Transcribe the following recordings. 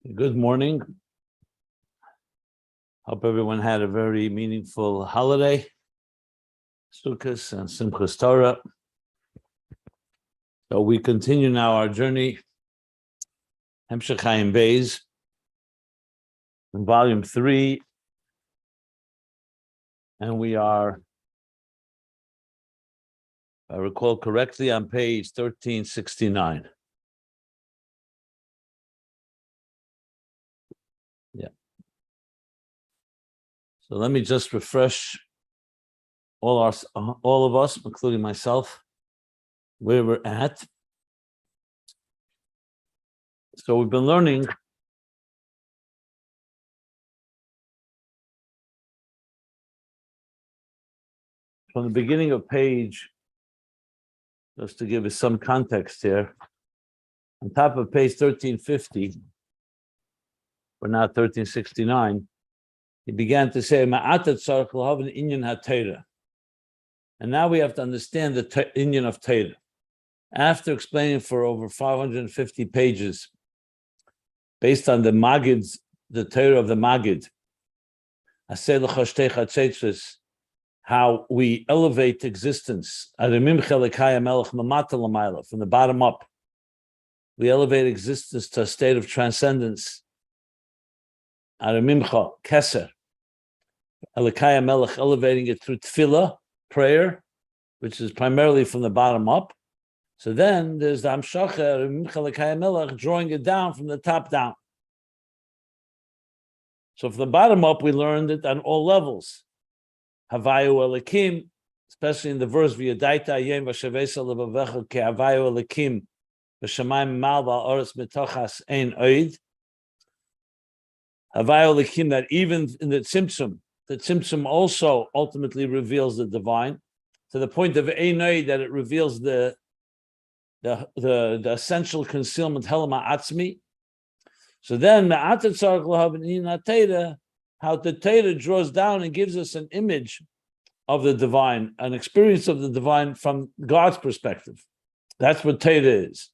Good morning. Hope everyone had a very meaningful holiday, Sukkot and Simchas Torah. So we continue now our journey, Ayin Beis, in volume 3, and we are, if I recall correctly, on page 1369. So let me just refresh all of us, including myself, where we're at. So we've been learning from the beginning of page, just to give us some context here, on top of page 1350, we're now 1369, he began to say, Ma'atat tzarich l'haven inyan ha-Torah. And now we have to understand the inyan of Torah. After explaining for over 550 pages, based on the Magid's, the Torah of the Magid, how we elevate existence from the bottom up. We elevate existence to a state of transcendence. Aramimcha, Keser, Elikaya Melech, elevating it through tefillah, prayer, which is primarily from the bottom up. So then there's the Amshacha, Aramimcha, Elikaya Melech, drawing it down from the top down. So from the bottom up, we learned it on all levels. Havayu Elikim, especially in the verse, V'yadaita Ayin Beis levavecha ke Havayu Elikim, V'shamayim mal v'al mitochas ein oid. That even in the Tzimtzum also ultimately reveals the divine, to the point of Einoi, that it reveals the essential concealment Helama Atzmi. So then how the Torah draws down and gives us an image of the divine, an experience of the divine from God's perspective. That's what Torah is,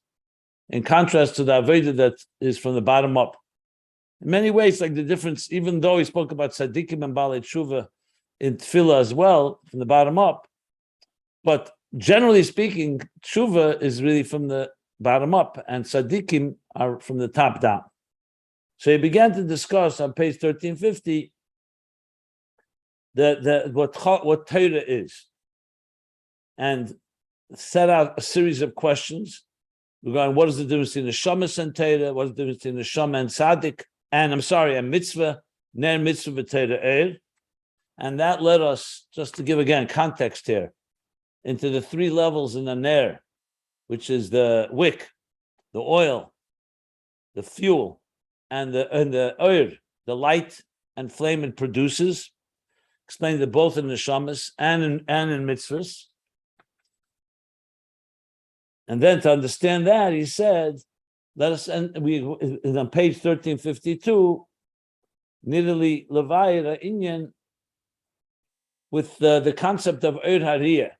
in contrast to the Aveda that is from the bottom up. In many ways, like the difference, even though he spoke about tzaddikim and balei tshuva in tefillah as well, from the bottom up, but generally speaking, tshuva is really from the bottom up, and tzaddikim are from the top down. So he began to discuss on page 1350 what Torah is, and set out a series of questions regarding what is the difference between the shamas and Torah, what is the difference between the shama and tzaddik, and mitzvah, ner mitzvah v'Torah. And that led us, just to give again context here, into the 3 levels in the ner, which is the wick, the oil, the fuel, and the oil, the light and flame it produces. Explained that both in the shamas and in mitzvahs. And then to understand that, he said, let us, and we on page 1352, Nidali Levayra Inyan, with the concept of Ur Hariyah,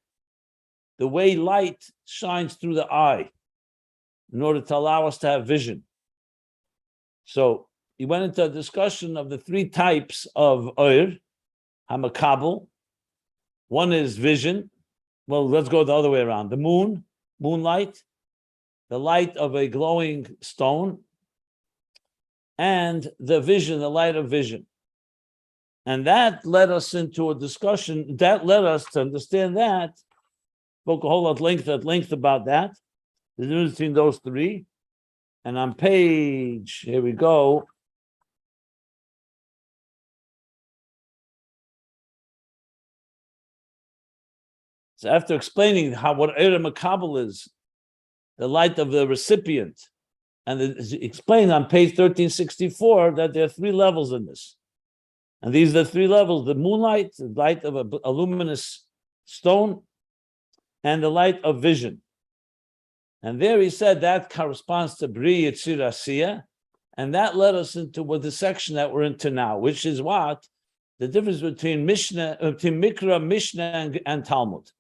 the way light shines through the eye in order to allow us to have vision. So he went into a discussion of the 3 types of Ur, Hamakabel. One is vision. Well, let's go the other way around. The moonlight, the light of a glowing stone, and the vision, the light of vision. And that led us into a discussion, that led us to understand that, spoke a whole lot at length about that, the difference between those 3. And on page, here we go, so after explaining what Eira Makabel is, the light of the recipient, and explained on page 1364 that there are 3 levels in this. And these are the 3 levels: the moonlight, the light of a luminous stone, and the light of vision. And there he said that corresponds to Bri Yetzirah Asiyah, and that led us into the section that we're into now, which is what? The difference between Mikra, Mishnah, and Talmud.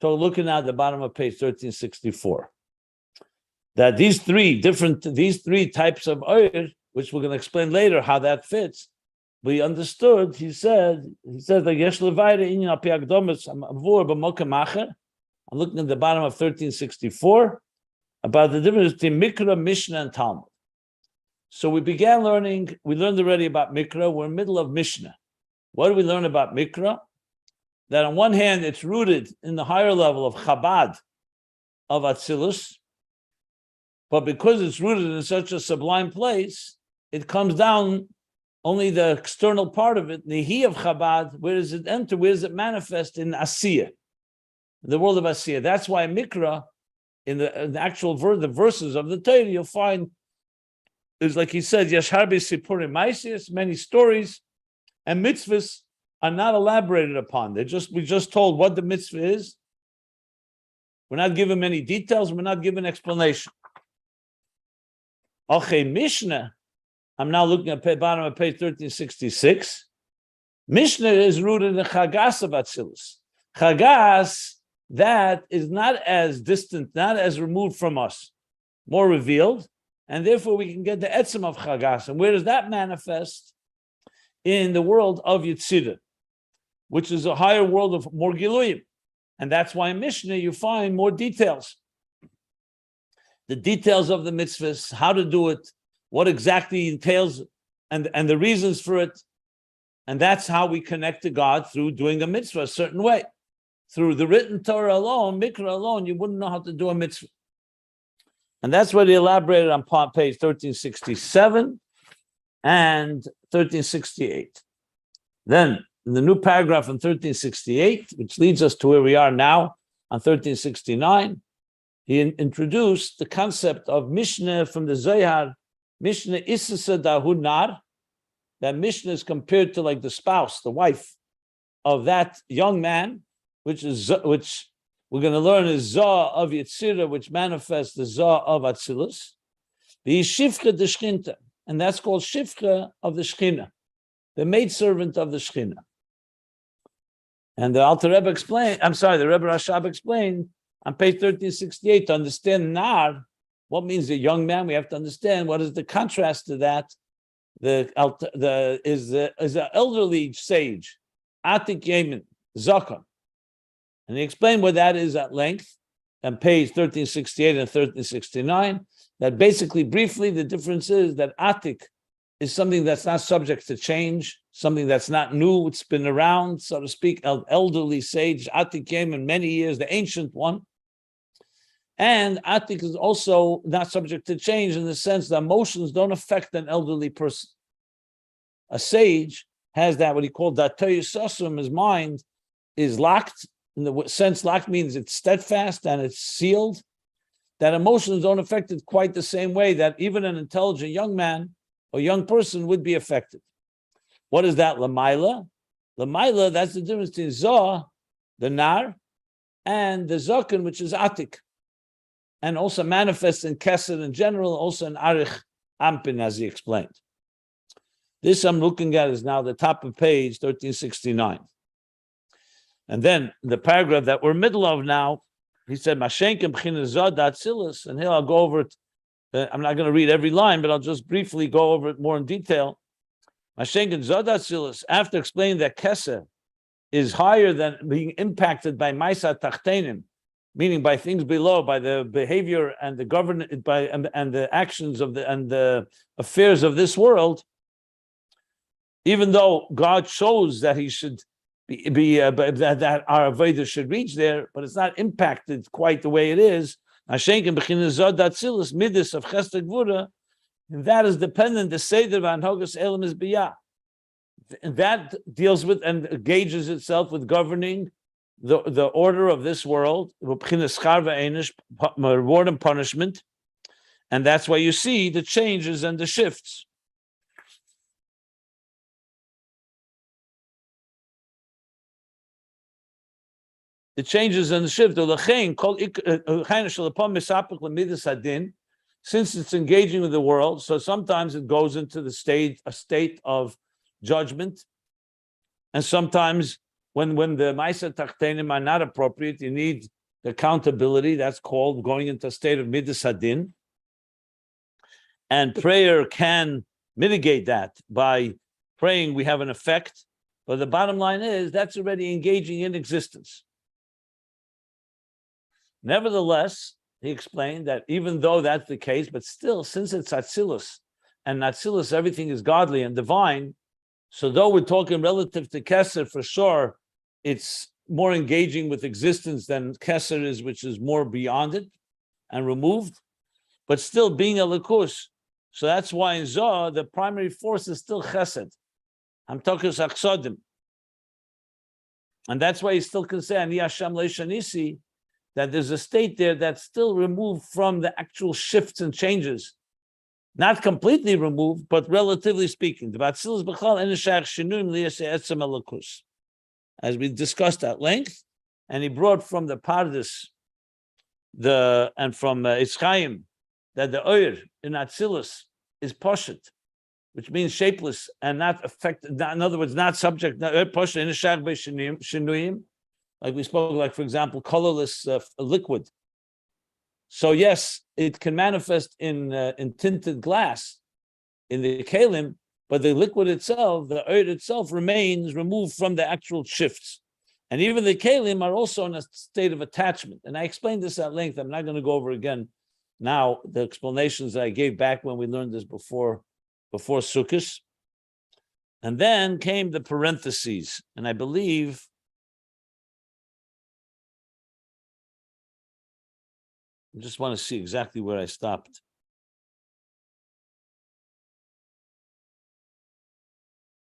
So looking at the bottom of page 1364. That these 3 types of oil which we're going to explain later how that fits. We understood, he said like Yesh Levaira Inyan Al Pi Akdomus Amvur B'Mokem Acher. I'm looking at the bottom of 1364 about the difference between Mikra, Mishnah, and Talmud. So we began learning, we learned already about Mikra, we're in the middle of Mishnah. What do we learn about Mikra? That on one hand, it's rooted in the higher level of Chabad, of Atzilus, but because it's rooted in such a sublime place, it comes down only the external part of it, the He of Chabad. Where does it enter? Where does it manifest? In Asiya, the world of Asiya. That's why Mikra, in the actual the verses of the Torah, you'll find is like he said, Yasharbi Sipurim Maisius, many stories, and mitzvahs are not elaborated upon. We just told what the mitzvah is. We're not given many details. We're not given explanation. Okay, Mishnah. I'm now looking at the bottom of page 1366. Mishnah is rooted in Chagas of Atzilus. Chagas, that is not as distant, not as removed from us, more revealed, and therefore we can get the etzem of Chagas. And where does that manifest? In the world of Yetzirah, which is a higher world of more Giluyim. And that's why in Mishnah you find more details. The details of the mitzvahs, how to do it, what exactly entails, and the reasons for it. And that's how we connect to God, through doing a mitzvah a certain way. Through the written Torah alone, Mikra alone, you wouldn't know how to do a mitzvah. And that's what he elaborated on page 1367 and 1368. Then, in the new paragraph in 1368, which leads us to where we are now on 1369, he introduced the concept of Mishnah from the Zohar. Mishnah Isasa Dahunar, that Mishnah is compared to like the spouse, the wife of that young man, which we're going to learn is Zah of Yetzirah, which manifests the Zah of Atzilus. The Shifcha de Shchinta, and that's called Shifcha of the Shechina, the maidservant of the Shechina. And the Alter Rebbe explained, the Rebbe Rashab explained on page 1368, to understand Nar, what means a young man, we have to understand what is the contrast to that. Is an elderly sage, Atik Yemen, Zakon. And he explained what that is at length on page 1368 and 1369, that basically, briefly, the difference is that Atik is something that's not subject to change, something that's not new, it's been around, so to speak, elderly sage. Atik came in many years, the ancient one. And Atik is also not subject to change in the sense that emotions don't affect an elderly person. A sage has that, what he called that Toyusasum, his mind is locked. In the sense, locked means it's steadfast and it's sealed. That emotions don't affect it quite the same way that even an intelligent young man or young person would be affected. What is that? Lamaila. Lamaila, that's the difference between Zoh, the Nar, and the Zokin, which is Atik. And also manifests in Kesed in general, also in Arich Ampin, as he explained. This I'm looking at is now the top of page 1369. And then the paragraph that we're middle of now, he said, Mashenkem B'chinazad Atzilus, and here I'll go over it. I'm not going to read every line, but I'll just briefly go over it more in detail. Mashenkem Zad Atzilus, after explaining that Kesed is higher than being impacted by Maisa Tachtenim, meaning by things below, by the behavior and the governance, and the actions of the affairs of this world. Even though God shows that he should that our Avodah should reach there, but it's not impacted quite the way it is. Hashenken b'chinazad atzilus midis of chesed gvura, and that is dependent. The seder v'anhogas elam is biyah, and that deals with and engages itself with governing the order of this world, reward and punishment, and that's why you see the changes and the shifts. The changes and the shift. Since it's engaging with the world, so sometimes it goes into a state of judgment, and sometimes when the Maisa Tachtenim are not appropriate, you need the accountability. That's called going into a state of Midas Hadin. And prayer can mitigate that by praying we have an effect. But the bottom line is that's already engaging in existence. Nevertheless, he explained that even though that's the case, but still, since it's Atzilus, and Atzilus, everything is godly and divine, so though we're talking relative to Keser, for sure, it's more engaging with existence than Keser is, which is more beyond it and removed, but still being a Likus. So that's why in Zohar, the primary force is still Chesed. Hamtokus Aksodim. And that's why he still can say, Ani Hashem Leishanisi, that there's a state there that's still removed from the actual shifts and changes. Not completely removed, but relatively speaking. As we discussed at length, and he brought from the Pardes, and from Itzchayim, that the Oyer in Atzilus is Poshet, which means shapeless and not affected, in other words, not subject, Poshet in Shinuyim, like we spoke, like for example, colorless liquid. So yes, it can manifest in tinted glass, in the kalim, but the liquid itself, the earth itself, remains removed from the actual shifts. And even the kalim are also in a state of attachment. And I explained this at length. I'm not going to go over again now the explanations that I gave back when we learned this before Sukkot. And then came the parentheses, and I believe I just want to see exactly where I stopped.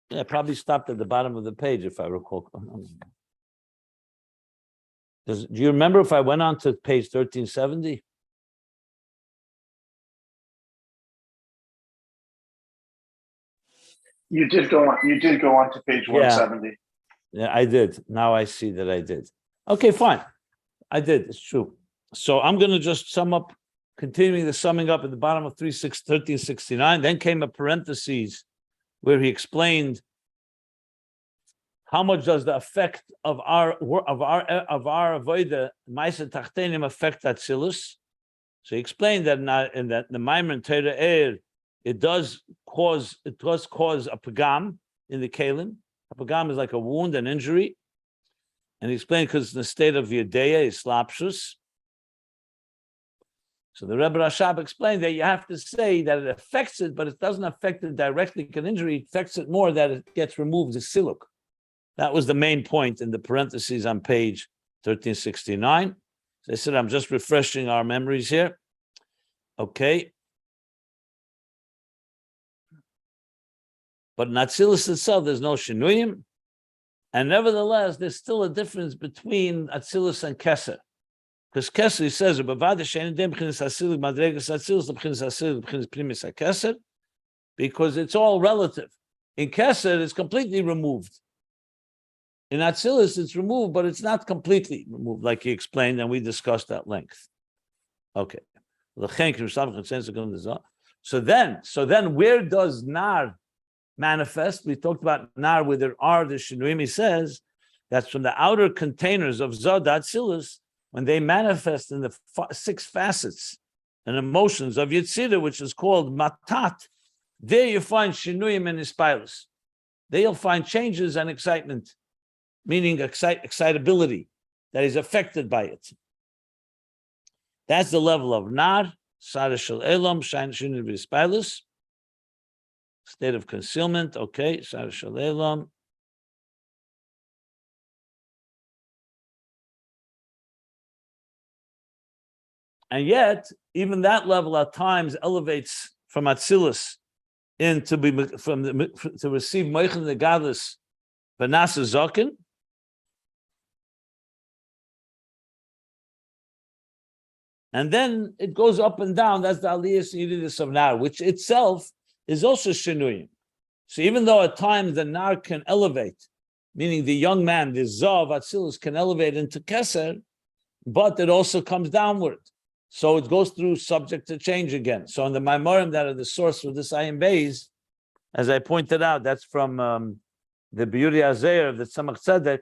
Yeah, I probably stopped at the bottom of the page, if I recall. Do you remember if I went on to page 1370? You did go on to page 170. Yeah, I did. Now I see that I did. Okay, fine. I did. It's true. So I'm going to just sum up, continuing the summing up at the bottom of 1369. Then came a parenthesis where he explained how much does the effect of our avodah ma'aser tachtenim affect Atzilus. So he explained that in the Maimon Torah it does cause a pagam in the kalim. A pagam is like a wound, an injury, and he explained because it's in the state of Yedeya, Islapshus. So the Rebbe Rashab explained that you have to say that it affects it, but it doesn't affect it directly like an injury. It affects it more that it gets removed, the siluk. That was the main point in the parentheses on page 1369. So I said, I'm just refreshing our memories here. Okay. But in Atzilus itself, there's no shinuyim. And nevertheless, there's still a difference between Atzilus and Keser. Because Keser, he says, because it's all relative. In Keser, it's completely removed. In Atzilus, it's removed, but it's not completely removed, like he explained, and we discussed at length. Okay. So then, where does Nar manifest? We talked about Nar, where there are the Shinuim. He says that's from the outer containers of Zod Atzilus, when they manifest in the 6 facets and emotions of Yetzirah, which is called Matat. There you find Shinuyim and Ispilus. There you'll find changes and excitement, meaning excitability that is affected by it. That's the level of Nar, Sada Shel Elam, Shinuyim Ispilus, state of concealment. Okay, Sada Shel Elam. And yet, even that level at times elevates from Atzilus to receive Moichin the Gadlus Vanasa Zokin. And then it goes up and down. That's the Aliyah Yididus of Nar, which itself is also Shinuyim. So even though at times the Nar can elevate, meaning the young man, the Zav Atzilus can elevate into Keser, but it also comes downward. So it goes through subject to change again. So in the Maimorim that are the source for this Ayin Beis, as I pointed out, that's from the Birurim of the Tzemach Tzedek,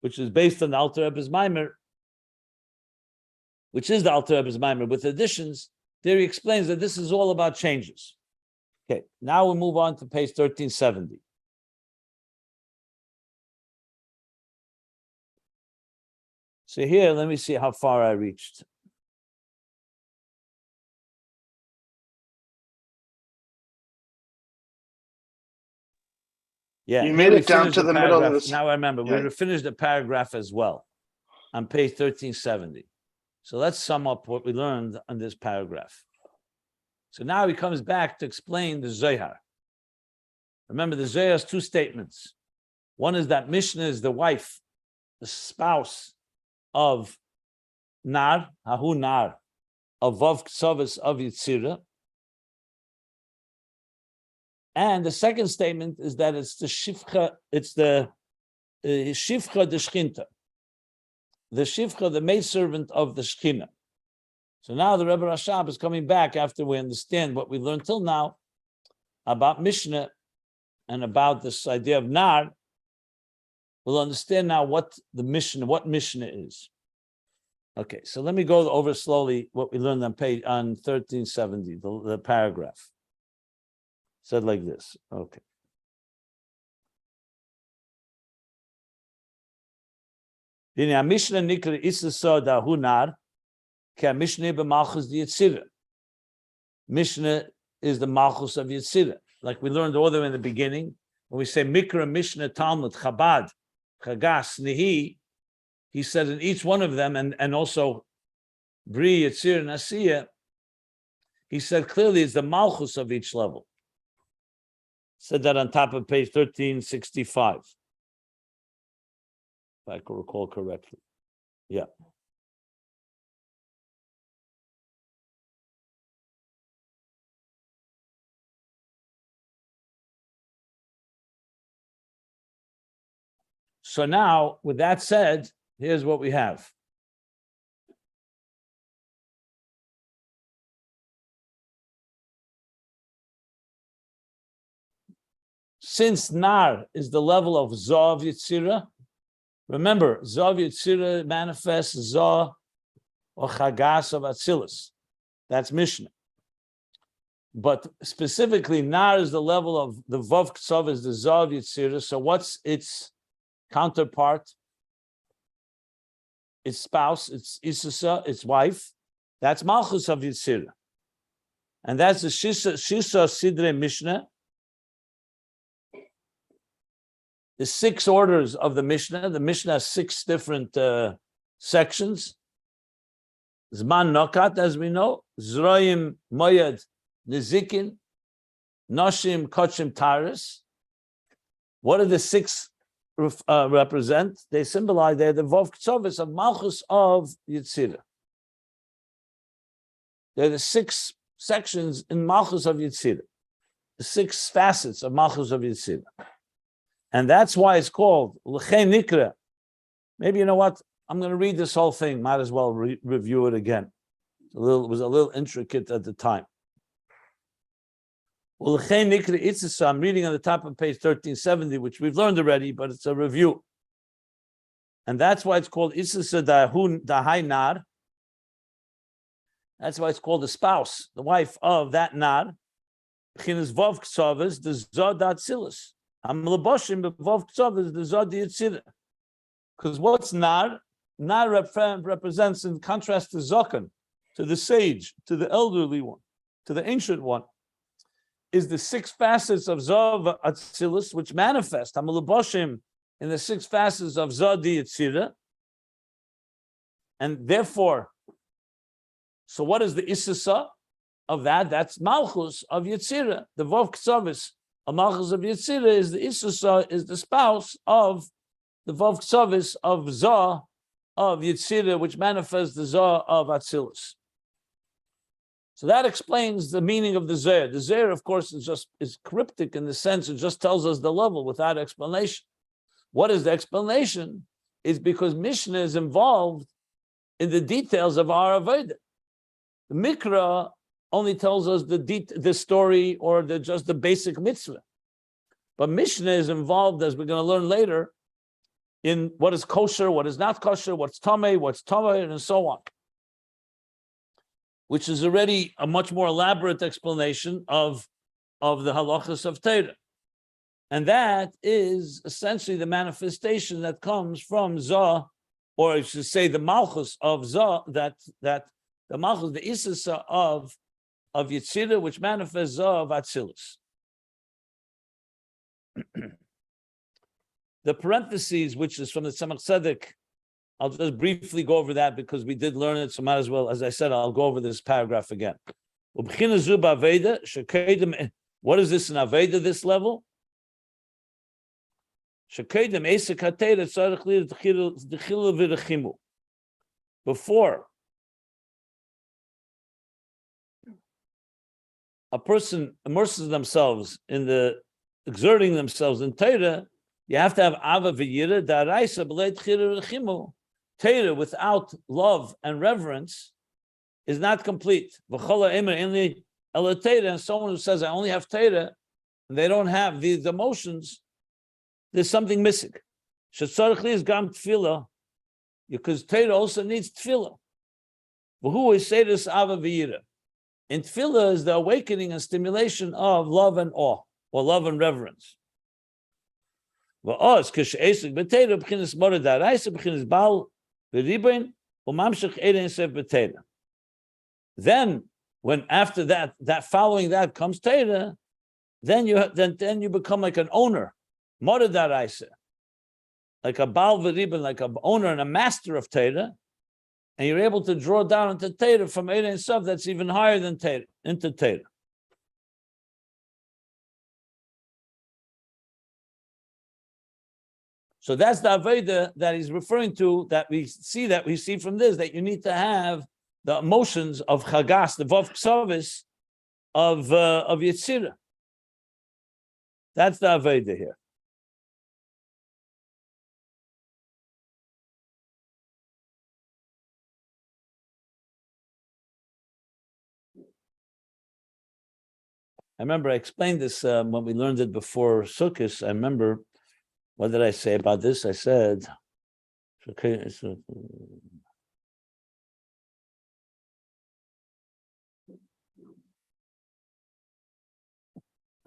which is based on the Alter Rebbe's Maimer, which is the Alter Rebbe's Maimer with additions. There he explains that this is all about changes. Okay, now we move on to page 1370. So here, let me see how far I reached. Yeah, You made it down to the middle of this. Now I remember, Yeah. we finished the paragraph as well on page 1370. So let's sum up what we learned on this paragraph. So now he comes back to explain the Zohar. Remember, the Zohar has two statements. One is that Mishnah is the wife, the spouse of Nar, Hahu Nar, of Vav Ksavas of Yetzirah. And the second statement is that it's the Shifcha, it's the Shifcha de Shchinta, the Shifcha, the maidservant of the Shechina. So now the Rebbe Rashab is coming back after we understand what we learned till now about Mishnah and about this idea of Nar. We'll understand now what Mishnah is. Okay, so let me go over slowly what we learned on page 1370, the paragraph. Said like this. Okay. Mishnah nikra isasa dahu nar, ka Mishnah be Malchus of Yetzirah. Mishnah is the Malchus of Yetzirah. Like we learned all of them in the beginning. When we say Mikra, Mishnah, Talmud, Chabad, Chagas, Nehi, he said in each one of them, and also Bri, Yetzirah, and Asiya, he said clearly it's the Malchus of each level. Said that on top of page 1365. If I can recall correctly. Yeah. So now, with that said, here's what we have. Since Nar is the level of Zav Yetzirah, remember, Zav Yetzirah manifests Zah or Chagas of Atzilus. That's Mishnah. But specifically, Nar is the level of the Vav Ktsav is the Zav Yetzirah. So what's its counterpart? Its spouse, its Isusa, its wife. That's Malchus of Yetzirah. And that's the Shisa Sidre Mishnah. The 6 orders of the Mishnah. The Mishnah has 6 different sections. Zman Nokat, as we know. Zroim Moyed Nezikin. Noshim Kochim Taris. What do the 6 represent? They symbolize, they're the Vov Ktsovis of Malchus of Yetzirah. They're the 6 sections in Malchus of Yetzirah. The 6 facets of Malchus of Yetzirah. And that's why it's called L'chei Nikra. Maybe you know what? I'm going to read this whole thing. Might as well review it again. It was a little intricate at the time. L'chei Nikra Itzisa. I'm reading on the top of page 1370, which we've learned already, but it's a review. And that's why it's called Itzisa Dahai Nar. That's why it's called the spouse, the wife of that Nar. B'chinas Vav Ksavas, the Zod Atzilus. Because what's Nar? Nar represents, in contrast to Zokan, to the sage, to the elderly one, to the ancient one, is the 6 facets of Zav Atzilus, which manifest in the 6 facets of Zadi Yetzirah. And therefore, so what is the Isusa of that? That's Malchus of Yetzirah, the Vav Ktsavis. A Malchus of Yetzirah is the Isusa, is the spouse of the Vav Ktsavis of Zah of Yetzirah, which manifests the Zah of Atzilus. So that explains the meaning of the Zohar. The Zohar, of course, is cryptic in the sense it just tells us the level without explanation. What is the explanation? Is because Mishnah is involved in the details of our Avodah. The Mikra only tells us the story or just the basic mitzvah. But Mishnah is involved, as we're going to learn later, in what is kosher, what is not kosher, what's tameh, and so on. which is already a much more elaborate explanation of the halachas of Torah. And that is essentially the manifestation that comes from Zah, or I should say the Malchus of Zah, that the Malchus, the Isisa of Yetzirah, which manifests Zah of Atzilus. The parentheses, which is from the Tzemach Tzedek, I'll just briefly go over that because we did learn it, so might as well, as I said, I'll go over this paragraph again. What is this in Aveda, this level? Before a person immerses themselves exerting themselves in Torah, you have to have Ava V'Yira Daraisa B'Leit Chira Rechimu. Torah without love and reverence is not complete. V'Chola Emer Inli Ela Torah, and someone who says, I only have Torah, and they don't have these emotions, there's something missing. Shetzarech is Gam Tefillah, because Torah also needs Tefillah. V'Hu is Seidus Ava V'Yira. In Tefillah is the awakening and stimulation of love and awe, or love and reverence. Then, when after that following that comes Torah, then you become like an owner, like a Baal v'Riben, like an owner and a master of Torah, and you're able to draw down into Torah from Eid and Sof that's even higher than Torah, into Torah. So that's the Aveda that he's referring to, that we see from this, that you need to have the emotions of Chagas, the Vav Ksavis of Yetzirah. That's the Aveda here. I remember I explained this when we learned it before Sukkot. I remember, what did I say about this? I said, in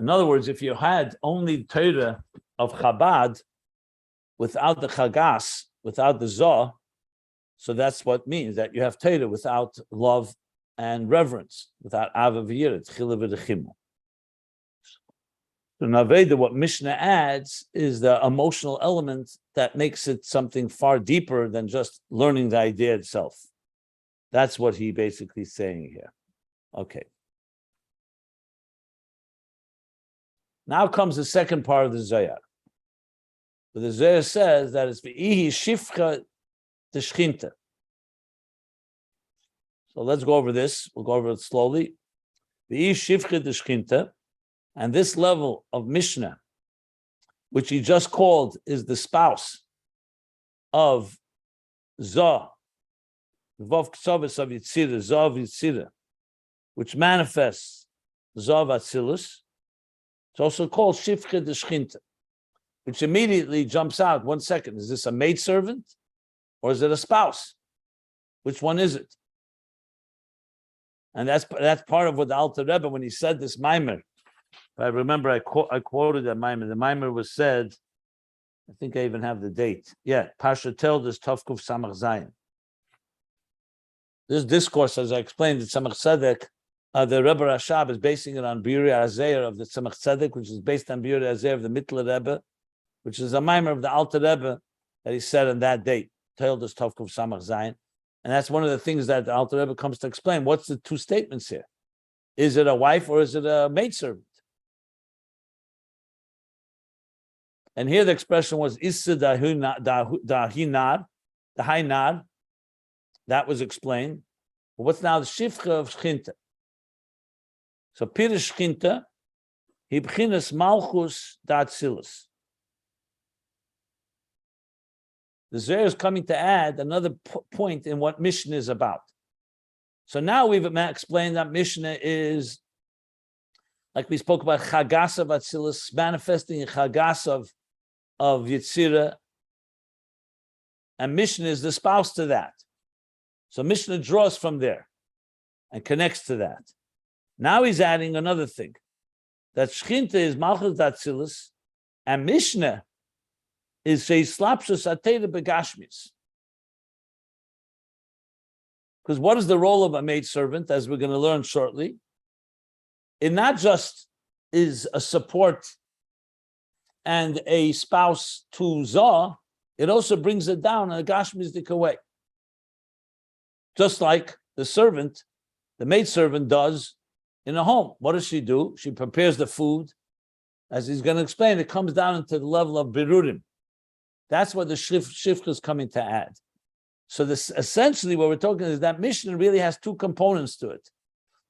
other words, if you had only Torah of Chabad without the Chagas, without the Zoh, so that's what it means, that you have Torah without love and reverence, without Ava V'Yira, Tchila V'Dechimu. So Naveda, what Mishnah adds is the emotional element that makes it something far deeper than just learning the idea itself. That's what he basically is saying here. Okay. Now comes the second part of the Zohar. The Zohar says that it's V'ihi Shifcha D'Shchinta. So let's go over this. We'll go over it slowly. V'ihi Shifcha D'Shchinta. And this level of Mishnah, which he just called, is the spouse of Zah, Vav Ksavis of Yetzirah, Zah of Yetzirah, which manifests Zah of Atzilus. It's also called Shifcha D'Shchinta, which immediately jumps out. 1 second, is this a maidservant or is it a spouse? Which one is it? And that's part of what the Alter Rebbe, when he said this Maimer, I remember I quoted that Maimer. The Maimer was said, I think I even have the date. Yeah, Pasha Tel this Tovkuf Samach Zayin. This discourse, as I explained, the Tzemach Tzedek, the Rebbe Rashab is basing it on Birurim Azeir of the Tzemach Tzedek, which is based on Birurim Azeir of the Mittler Rebbe, which is a Maimer of the Alter Rebbe that he said on that date. Tel this Tovkuf Samach Zayin. And that's one of the things that the Alter Rebbe comes to explain. What's the two statements here? Is it a wife or is it a maidservant? And here the expression was Issa dahinar, the high nad. That was explained. But what's now the Shifcha of Shchinta? So Pirish Shchinta, Hibchinas Malchus Atzilus. The Zohar is coming to add another point in what Mishnah is about. So now we've explained that Mishnah is, like we spoke about, Chagas of Atzilus, manifesting in Chagas of Yetzirah, and Mishnah is the spouse to that. So Mishnah draws from there. and connects to that. Now he's adding another thing, that Shchinta is Malchus Atzilus, and Mishnah is Sheislapshus Ateda Begashmis. Because what is the role of a maidservant, as we're going to learn shortly? It not just is a support and a spouse to Zah, it also brings it down in a Gashmistic way. Just like the servant, the maidservant does in a home. What does she do? She prepares the food. As he's going to explain, it comes down into the level of Birurim. That's what the Shifcha is coming to add. So this essentially what we're talking is that Mishnah really has two components to it.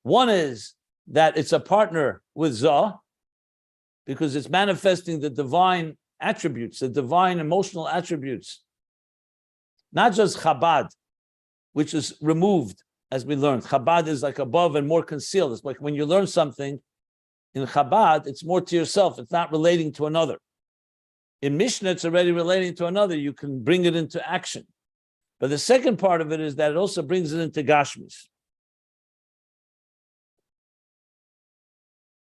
One is that it's a partner with Zah, because it's manifesting the divine attributes, the divine emotional attributes. Not just Chabad, which is removed, as we learned. Chabad is like above and more concealed. It's like when you learn something in Chabad, it's more to yourself. It's not relating to another. In Mishnah, it's already relating to another. You can bring it into action. But the second part of it is that it also brings it into Gashmis.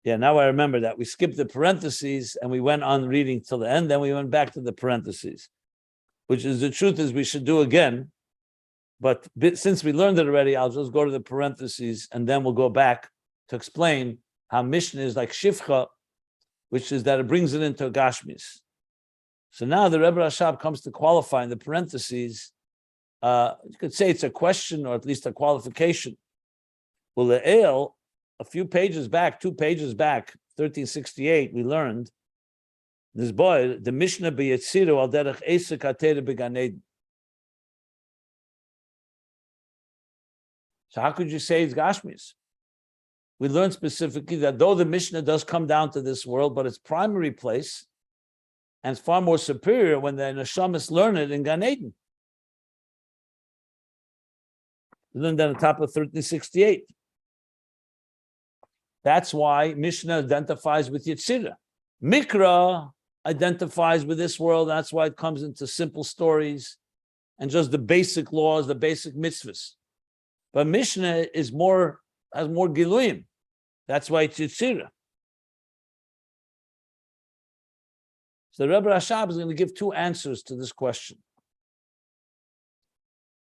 Yeah, now I remember that. We skipped the parentheses and we went on reading till the end, then we went back to the parentheses, which is the truth is we should do again. But since we learned it already, I'll just go to the parentheses and then we'll go back to explain how Mishnah is like Shifcha, which is that it brings it into Gashmis. So now the Rebbe Rashab comes to qualify in the parentheses. You could say it's a question or at least a qualification. Well, the Ale, a few pages back, 2 pages back, 1368, we learned this boy, the Mishnah Bi Yetzirah al derech Esek HaTeirah Began Eden. So how could you say it's Gashmis? We learned specifically that though the Mishnah does come down to this world, but its primary place, and it's far more superior when the Neshamas learn it in Gan Eden. Learned on the top of 1368. That's why Mishnah identifies with Yetzirah. Mikra identifies with this world. That's why it comes into simple stories and just the basic laws, the basic mitzvahs. But Mishnah has more Giluyim. That's why it's Yetzirah. So the Rebbe Rashab is going to give 2 answers to this question.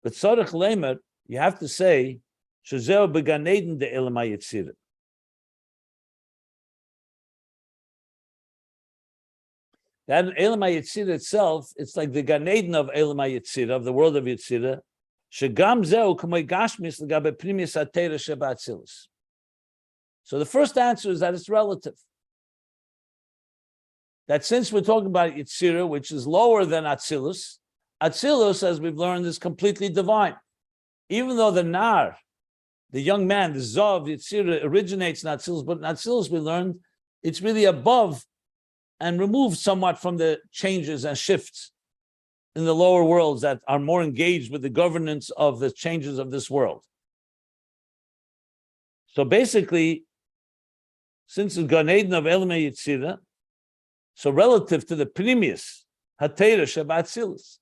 But Tzarech Leimer, you have to say, Shezeo Began Eden de Elam HaYetzirah. That Elam HaYetzirah itself, it's like the Gan Eden of Elam HaYetzirah, of the world of Yetzirah. Shegam zeu k'may gashmis l'gabe primis atera sheba Atzilus. So the first answer is that it's relative. That since we're talking about Yetzirah, which is lower than Atzilus, Atzilus, as we've learned, is completely divine. Even though the Nar, the young man, the Zah of Yetzirah originates in Atzilus, but in Atzilus we learned it's really above and removed somewhat from the changes and shifts in the lower worlds that are more engaged with the governance of the changes of this world. So basically, since it's Gan Eden of Elam Yetzirah, so relative to the Primius, HaTeirah Sheba Atzilus,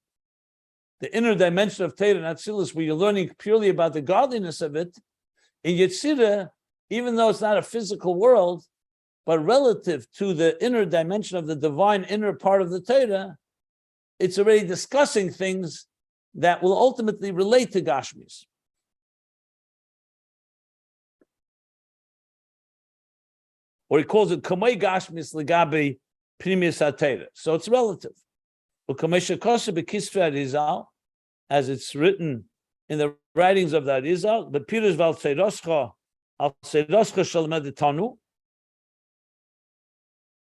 the inner dimension of Teirah and Atzilus, where you're learning purely about the godliness of it, in Yetzirah, even though it's not a physical world, but relative to the inner dimension of the divine inner part of the Teirah, it's already discussing things that will ultimately relate to Gashmis. Or he calls it Kamei Gashmis Legabe Primis HaTeirah. So it's relative. As it's written in the writings of the Arizal, the Pirush Val Seiroscha Al Seiroscha Shalmadetanu,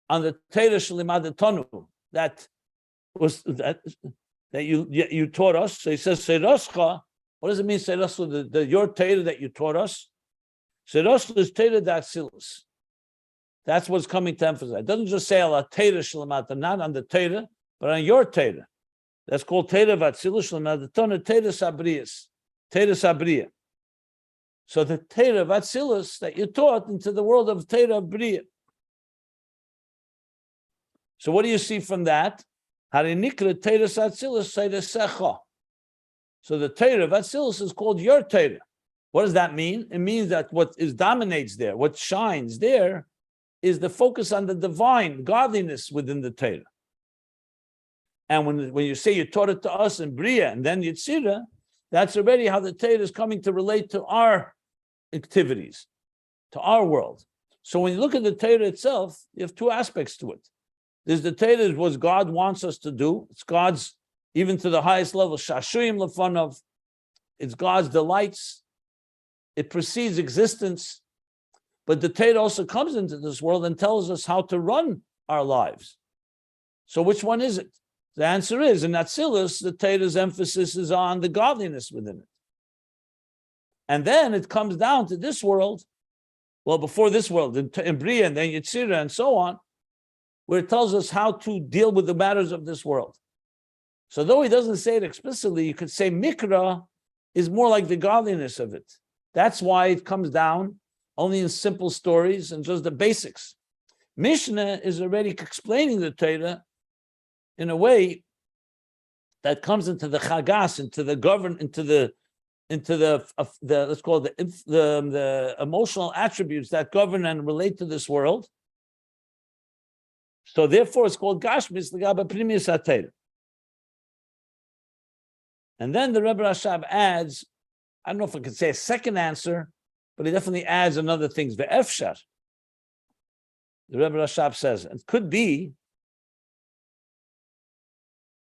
on the Teirah Shalimadetanu, that you taught us. So he says Seiroscha. What does it mean, Seiroscha? Your Teirah that you taught us. Seiroscha is Teirah Atzilus. That's what's coming to emphasize. It doesn't just say Al Teirah Shalamata, not on the Teirah, but on your Teirah. That's called Teirah Atzilus Shalamadetanu, Teirah Sabrias, Teirah Sabriya. So the Teirah Atzilus that you taught into the world of Teirah Briya. So what do you see from that? So the Teirah of Atzilus is called your Teirah. What does that mean? It means that what dominates there, what shines there, is the focus on the divine godliness within the Torah. And when you say you taught it to us in Bria and then Yetzirah, that's already how the Torah is coming to relate to our activities, to our world. So when you look at the Torah itself, you have two aspects to it. There's the Torah is what God wants us to do. It's God's, even to the highest level, shashuyim lefanov. It's God's delights. It precedes existence. But the Torah also comes into this world and tells us how to run our lives. So which one is it? The answer is, in Atzilus, the Torah's emphasis is on the godliness within it. And then it comes down to this world, well, before this world, in Bria and then Yetzirah and so on, where it tells us how to deal with the matters of this world. So though he doesn't say it explicitly, you could say Mikra is more like the godliness of it. That's why it comes down only in simple stories and just the basics. Mishnah is already explaining the Torah in a way that comes into the chagas, into the let's call it the emotional attributes that govern and relate to this world. So therefore, it's called Gashmis L'Gaba Primis HaTorah. And then the Rebbe Rashab adds, I don't know if I could say a second answer, but he definitely adds another things. The Efshar. The Rebbe Rashab says, it could be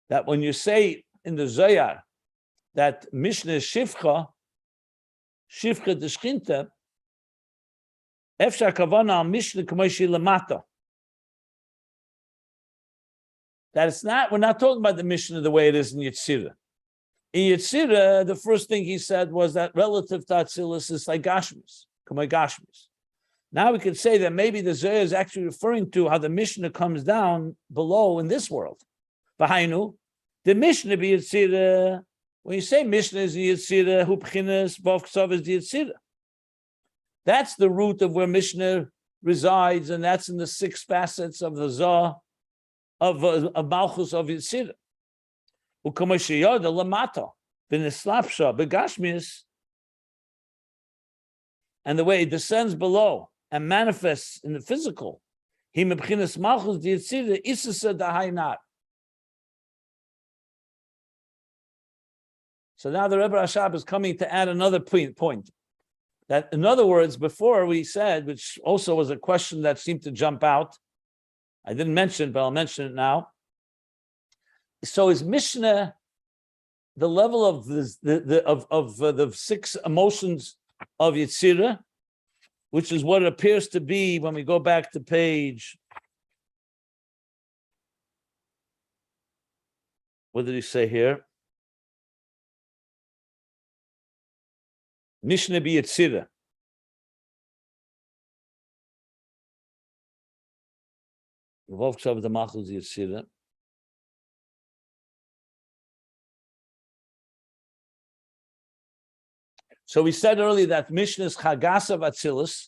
that when you say in the Zohar that Mishnah is Shivcha Deshchinta, Efshar Kavana al Mishnah Kamoshi Lamata. That it's not, we're not talking about the Mishnah the way it is in Yetzirah. In Yetzirah, the first thing he said was that relative to Atzilus is like Gashmis, Kamei Gashmis. Now we could say that maybe the Zohar is actually referring to how the Mishnah comes down below in this world. V'hainu, the Mishnah be Yetzirah. When you say Mishnah is Yetzirah, hu b'chinas v'ov ksav is Yetzirah. That's the root of where Mishnah resides, and that's in the 6 facets of the Zohar of Malchus of Yetzirah. U'kamashiyada lamata v'neslapsha b'gashmius, and the way it descends below and manifests in the physical. He mebchinas Malchus Yetzirah isasa dahaynar. So now the Rebbe Rashab is coming to add another point. That, in other words, before we said, which also was a question that seemed to jump out, I didn't mention it, but I'll mention it now. So is Mishnah the level of the 6 emotions of Yetzirah, which is what it appears to be when we go back to page. What did he say here? Mishnah be Yetzirah. So we said earlier that Mishnah is Chagas of Atzilus,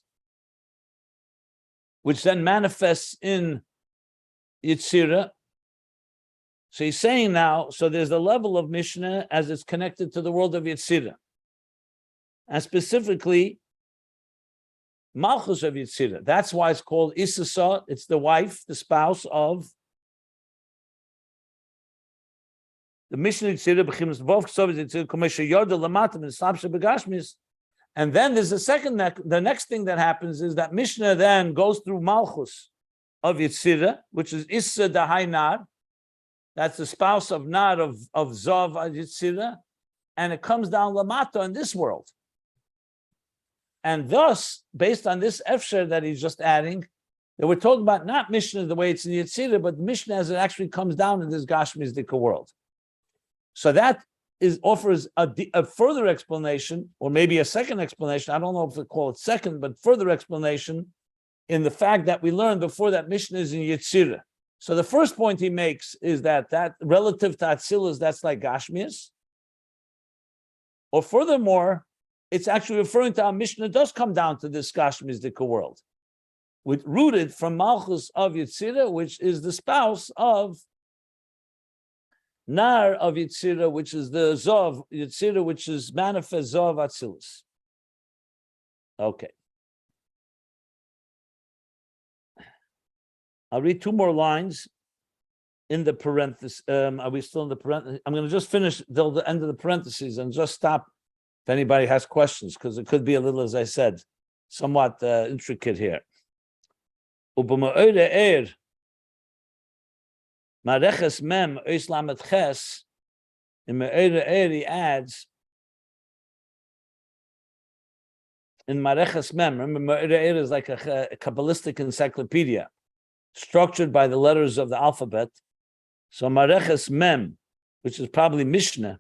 which then manifests in Yetzirah. So he's saying now, so there's the level of Mishnah as it's connected to the world of Yetzirah. And specifically, Malchus of Yetzirah. That's why it's called Isasa. It's the wife, the spouse of the Mishnah Yetzirah. And then there's the next thing that happens is that Mishnah then goes through Malchus of Yetzirah, which is Issa Dahai Nar. That's the spouse of Nar of Zav Yetzirah. And it comes down Lamata in this world. And thus, based on this efshar that he's just adding, that we're talking about not Mishnah the way it's in Yetzirah, but Mishnah as it actually comes down in this Gashmizdika world. So that offers a further explanation, or maybe a second explanation. I don't know if we call it second, but further explanation in the fact that we learned before that Mishnah is in Yetzirah. So the first point he makes is that relative to Atzilus, that's like Gashmias. Or furthermore, it's actually referring to how Mishnah does come down to this Gashmizdika world, rooted from Malchus of Yetzirah, which is the spouse of Nar of Yetzirah, which is the Zov Yetzirah, which is manifest Zov Atzilus. Okay. I'll read two more lines in the parenthesis. Are we still in the parenthesis? I'm going to just finish till the end of the parentheses and just stop if anybody has questions, because it could be a little, as I said, somewhat intricate here. Mareches mem ois lamed ches. In Me'er he adds in Mareches mem. Remember, Me'er is like a Kabbalistic encyclopedia, structured by the letters of the alphabet. So Mareches mem, which is probably Mishnah,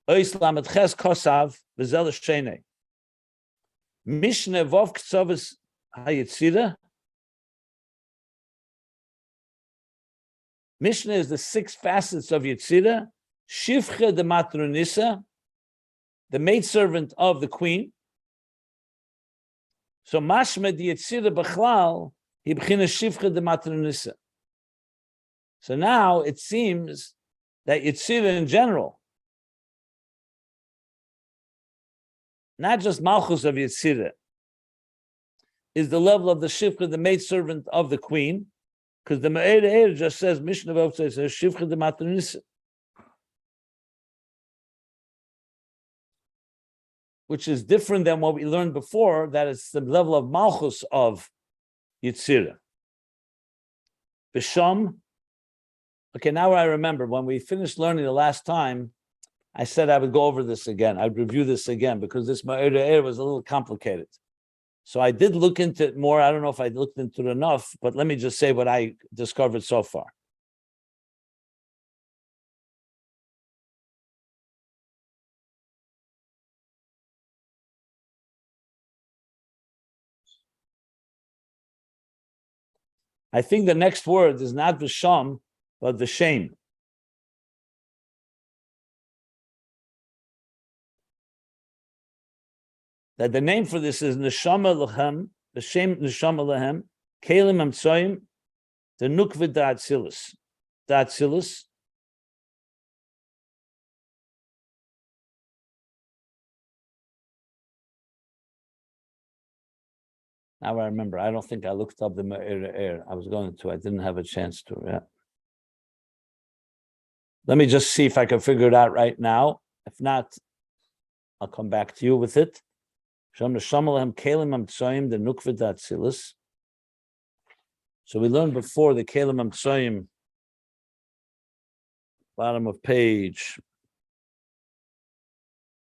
ois lamed ches kosav v'zel shene. Mishnah vov ktsovis hayetzirah. Mishnah is the 6 facets of Yetzirah. Shivcha de matronissa, the maidservant of the queen. So mashma di Yetzirah b'chlal, he b'china shivcha de matronissa. So now it seems that Yetzirah in general, not just Malchus of Yetzirah, is the level of the shivcha, the maidservant of the queen, because the Me'er just says, Mishnah Vov says, shivcha de matronissa, which is different than what we learned before, that it's the level of Malchus of Yetzirah. Bisham. Okay, now I remember, when we finished learning the last time, I said I would go over this again. I'd review this again, because this Ma'ir was a little complicated. So I did look into it more. I don't know if I looked into it enough, but let me just say what I discovered so far. I think the next word is not Visham, but Vishem. That the name for this is Neshama Lechem, Vishem Neshama Lehem, Kelim Amtsoyim, the Nukvid da Atzilus. Da Atzilus. Now I remember. I don't think I looked up the Me'er. I was going to. I didn't have a chance to. Yeah. Let me just see if I can figure it out right now. If not, I'll come back to you with it. Sham Neshamalem Kelim Amtsoyim, the Nukvid da Atzilus. So we learned before the Kelim Amtsoyim, bottom of page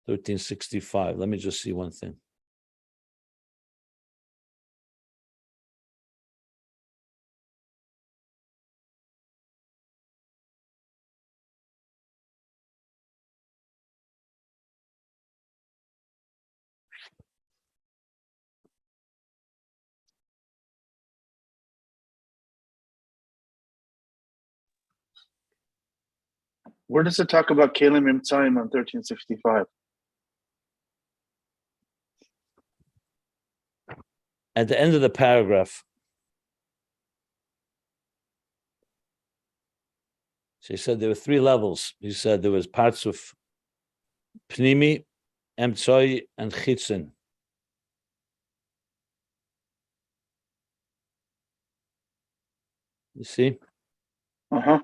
1365. Let me just see one thing. Where does it talk about Kalim Imtzaim on 1365? At the end of the paragraph. So he said there were 3 levels. He said there was parts of Pnimi, Emtsoi, and Chitzin. You see? Uh-huh.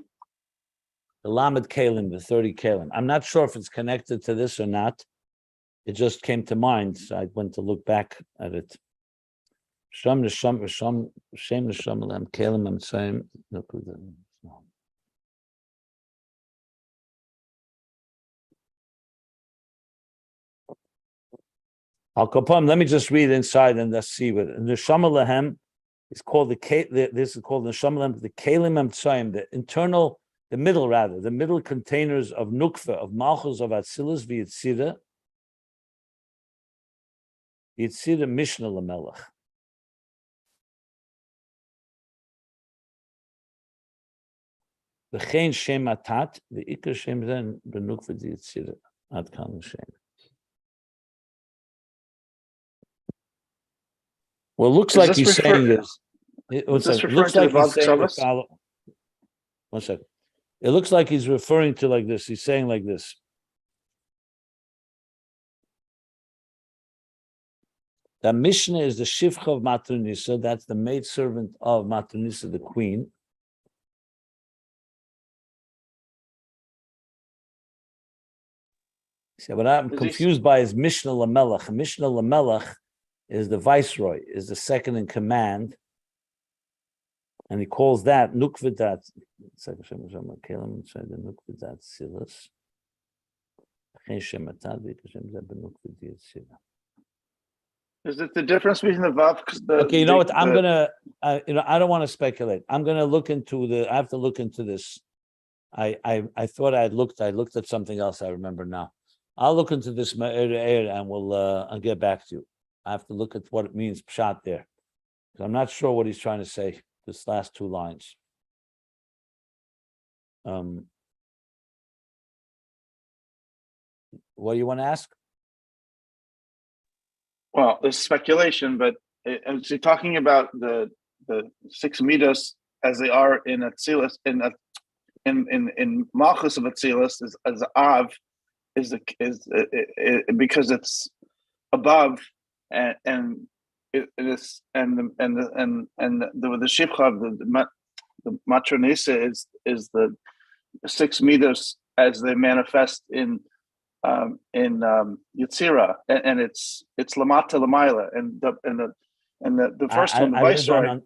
The Lamed Kalim, the 30 Kalim. I'm not sure if it's connected to this or not. It just came to mind, so I went to look back at it. Shem Nesham Lam Kalim Emtsoi. Al Kapam, let me just read inside and let's see what Neshama Lahem is called this is called Neshama Lahem, the Kalim Emtsoim, the internal, the middle containers of Nukva, of Malchus of Atzilus v'Yetzirah. Yetzirah Mishnah Lamelech. V'chein Shem Atat, v'ikar Shem Zen b'Nukva v'Yetzirah. Ad kan Shem. Well, it looks like he's saying this. It looks like he's saying the follow. One second. It looks like he's referring to like this. He's saying like this. The Mishnah is the Shivcha of Matronisa. That's the maidservant of Matronisa, the queen. See, what I'm confused by is Mishnah Lamelech. Mishnah Lamelech is the viceroy, is the second in command. And he calls that Nukvidat. Is it the difference between the Vav? Okay, you know what? I'm gonna, I don't want to speculate. I'm gonna look into I have to look into this. I thought I looked at something else. I remember now. I'll look into this and I'll get back to you. I have to look at what it means pshat there, because I'm not sure what he's trying to say. This last two lines. What do you want to ask? Well, there's speculation, but is he talking about the 6 midos as they are in Atzilus, in Malchus of Atzilus, as Av is because it's above and it is and the shivcha of the matronisa is the 6 meters as they manifest in Yetzirah, and it's lamata lamayla, and the first one, the viceroy.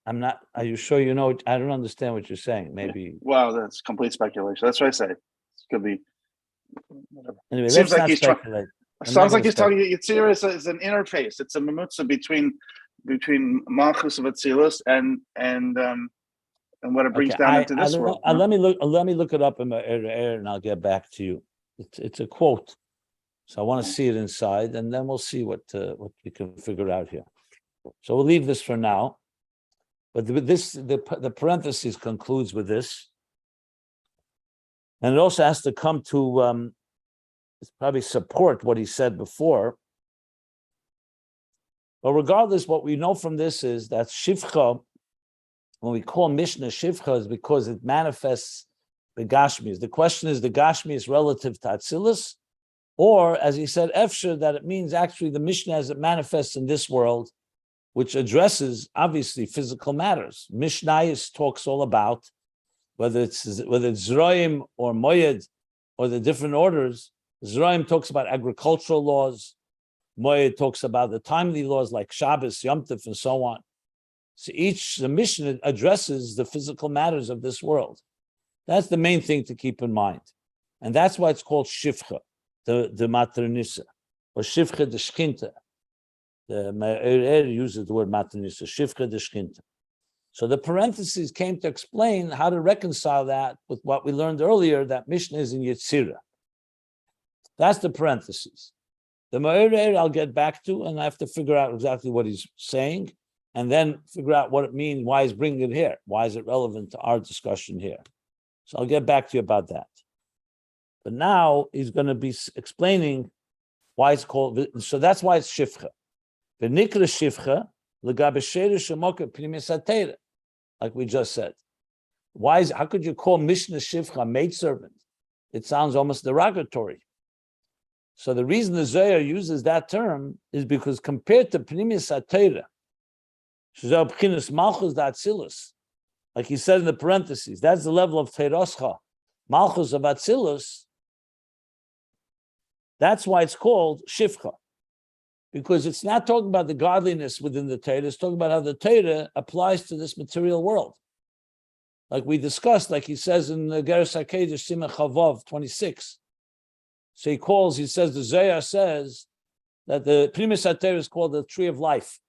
I'm not. Are you sure you know? I don't understand what you're saying. Maybe. Well, that's complete speculation. That's what I say. It could be. Whatever. Anyway, seems like he's speculate. Sounds like he's talking. Yetzirah is an interface. It's a mamutza between Malchus of Atzilus and what it brings down into this world. Let me look it up in my air, and I'll get back to you. It's a quote, so I want to see it inside, and then we'll see what we can figure out here. So we'll leave this for now. But the parenthesis concludes with this, and it also has to come to probably support what he said before. But regardless, what we know from this is that Shivcha, when we call Mishnah Shivcha, is because it manifests the Gashmis. The question is, the Gashmis relative to Atzilus, or, as he said, Efsher, that it means actually the Mishnah as it manifests in this world, which addresses, obviously, physical matters. Mishnayos talks all about, whether it's Zroim or Moyed, or the different orders. Zroim talks about agricultural laws. Moyed talks about the timely laws like Shabbos, Yom Tov, and so on. So the Mishnah addresses the physical matters of this world. That's the main thing to keep in mind. And that's why it's called Shivcha, the Matronisa, or Shivcha de Shkinta. The Me'er uses the word Matronisa, Shivcha de Shkinta. So the parentheses came to explain how to reconcile that with what we learned earlier, that Mishnah is in Yetzirah. That's the parentheses. The Me'er I'll get back to, and I have to figure out exactly what he's saying, and then figure out what it means, why he's bringing it here. Why is it relevant to our discussion here? So I'll get back to you about that. But now he's going to be explaining why it's called, so that's why it's Shivcha. The Nikra Shivcha, like we just said. How could you call Mishnah Shivcha maidservant? It sounds almost derogatory. So the reason the Zohar uses that term is because compared to Pnimis HaTorah, Malchus da Atzilus, like he said in the parentheses, that's the level of Teiroscha, Malchus of Atzilus. That's why it's called Shivcha, because it's not talking about the godliness within the Torah, it's talking about how the Torah applies to this material world. Like we discussed, like he says in the Geras HaKedesh, Simon Chavav 26. So he says, the Zohar says that the Primus HaTorah is called the tree of life.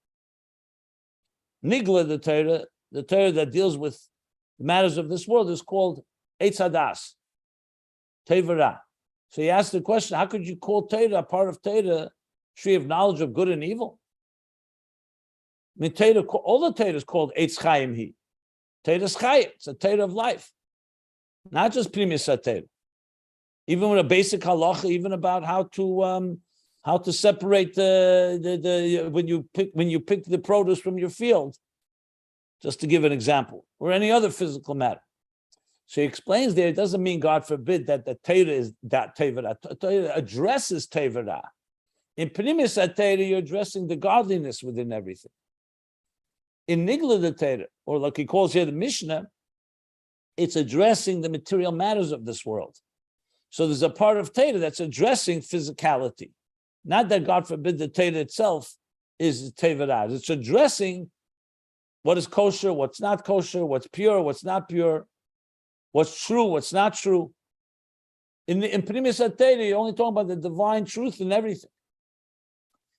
Nigla, the Torah that deals with the matters of this world, is called Eitz Hadas, Tevara. So he asked the question, how could you call Torah, part of Torah, tree of knowledge of good and evil? I mean, Torah, all the Torah is called Eitz Chaim Hi. Torah is Chaim, it's a Torah of life. Not just Primus HaTorah. Even with a basic halacha, even about how to separate the when you pick the produce from your field, just to give an example, or any other physical matter. So he explains there, it doesn't mean, God forbid, that the Torah is that Tevara. Torah addresses Tevara, In Pnimis HaTeira, you're addressing the godliness within everything. In Nigla the Teira, or like he calls here the Mishnah, it's addressing the material matters of this world. So there's a part of Teira that's addressing physicality. Not that, God forbid, the Teira itself is Tevirad. It's addressing what is kosher, what's not kosher, what's pure, what's not pure, what's true, what's not true. In Pnimis HaTeira, you're only talking about the divine truth in everything.